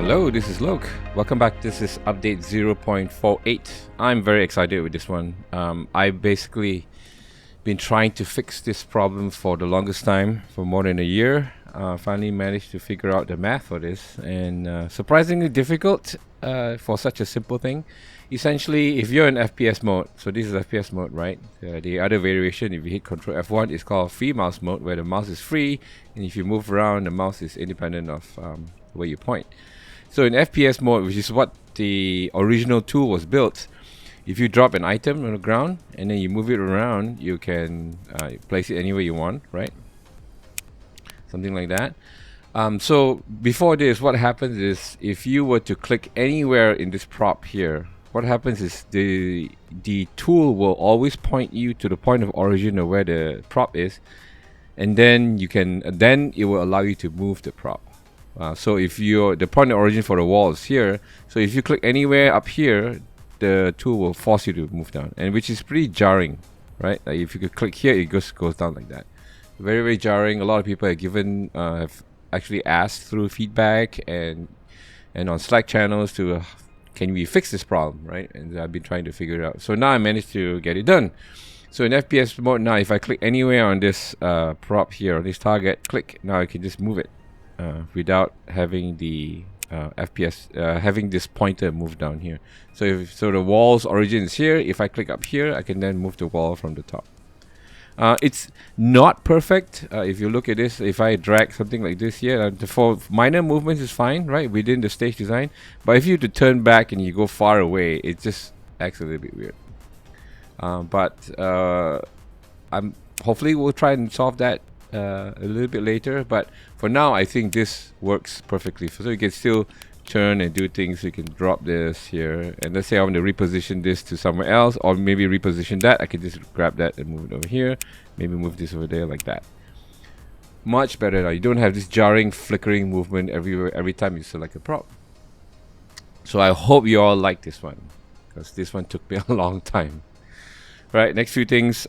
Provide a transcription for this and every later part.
Hello, this is Loke. Welcome back. This is update 0.48. I'm very excited with this one. I basically been trying to fix this problem for the longest time, for more than a year. Finally managed to figure out the math for this, and surprisingly difficult for such a simple thing. Essentially, if you're in FPS mode, so this is FPS mode, right? The other variation, if you hit Ctrl F1, is called free mouse mode, where the mouse is free, and if you move around, the mouse is independent of where you point. So in FPS mode, which is what the original tool was built, if you drop an item on the ground and then you move it around, you can place it anywhere you want, right? Something like that. So before this, what happens is if you were to click anywhere in this prop here, what happens is the tool will always point you to the point of origin of where the prop is, and then it will allow you to move the prop. So if the point of origin for the wall is here, so if you click anywhere up here, the tool will force you to move down, and which is pretty jarring, right? Like if you could click here, it goes down like that. Very, very jarring. A lot of people have actually asked through feedback and on Slack channels to can we fix this problem, right? And I've been trying to figure it out. So now I managed to get it done. So in FPS mode now, if I click anywhere on this prop here, on this target, click, now I can just move it without having the FPS, having this pointer move down here. So the wall's origin is here. If I click up here, I can then move the wall from the top. It's not perfect. If you look at this, if I drag something like this here, for minor movements is fine, right, within the stage design. But if you have to turn back and you go far away, it just acts a little bit weird. Hopefully we'll try and solve that a little bit later. But for now, I think this works perfectly. So you can still turn and do things. You can drop this here, and let's say I want to reposition this to somewhere else, or maybe reposition that. I can just grab that and move it over here, maybe move this over there like that. Much better now. You don't have this jarring, flickering movement every time you select a prop. So I hope you all like this one, because this one took me a long time. Right, next few things.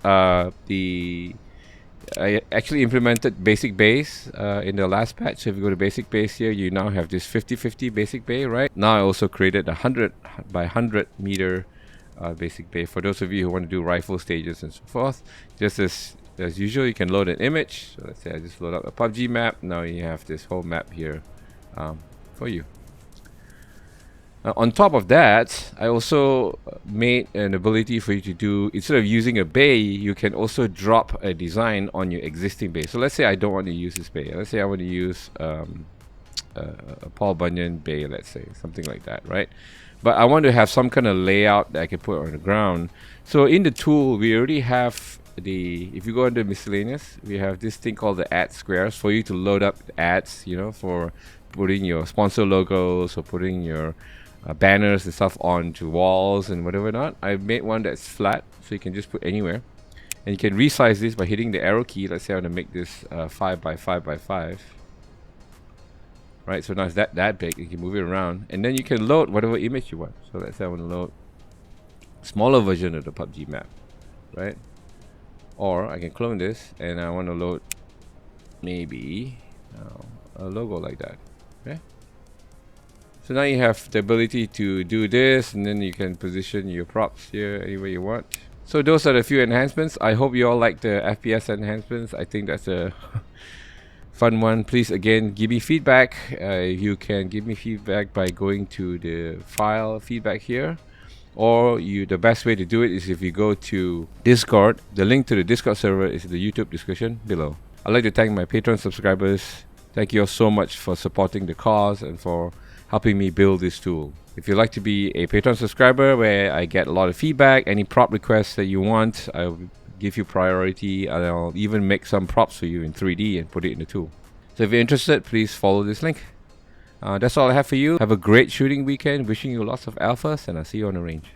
I actually implemented basic base in the last patch. So if you go to basic base here, you now have this 50-50 basic bay, right? Now I also created a 100 by 100 meter basic bay for those of you who want to do rifle stages and so forth. Just as usual, you can load an image. So let's say I just load up a PUBG map. Now you have this whole map here for you. On top of that, I also made an ability for you to do, instead of using a bay, you can also drop a design on your existing bay. So let's say I don't want to use this bay. Let's say I want to use a Paul Bunyan bay, let's say, something like that, right? But I want to have some kind of layout that I can put on the ground. So in the tool, we already have if you go under miscellaneous, we have this thing called the add squares for you to load up ads, for putting your sponsor logos or putting your banners and stuff onto walls and whatever not. I've made one that's flat, so you can just put anywhere, and you can resize this by hitting the arrow key. Let's say I want to make this 5 by 5 by 5. Right, so now it's that big. You can move it around, and then you can load whatever image you want. So let's say I want to load a smaller version of the PUBG map, right? Or I can clone this, and I want to load maybe a logo like that. Okay. So now you have the ability to do this, and then you can position your props here anywhere you want. So those are the few enhancements. I hope you all like the FPS enhancements. I think that's a fun one. Please, again, give me feedback. You can give me feedback by going to the file feedback here, or the best way to do it is if you go to Discord. The link to the Discord server is in the YouTube description below. I'd like to thank my Patreon subscribers. Thank you all so much for supporting the cause and for helping me build this tool. If you'd like to be a Patreon subscriber where I get a lot of feedback, any prop requests that you want, I'll give you priority, and I'll even make some props for you in 3D and put it in the tool. So if you're interested, please follow this link. That's all I have for you. Have a great shooting weekend. Wishing you lots of alphas, and I'll see you on the range.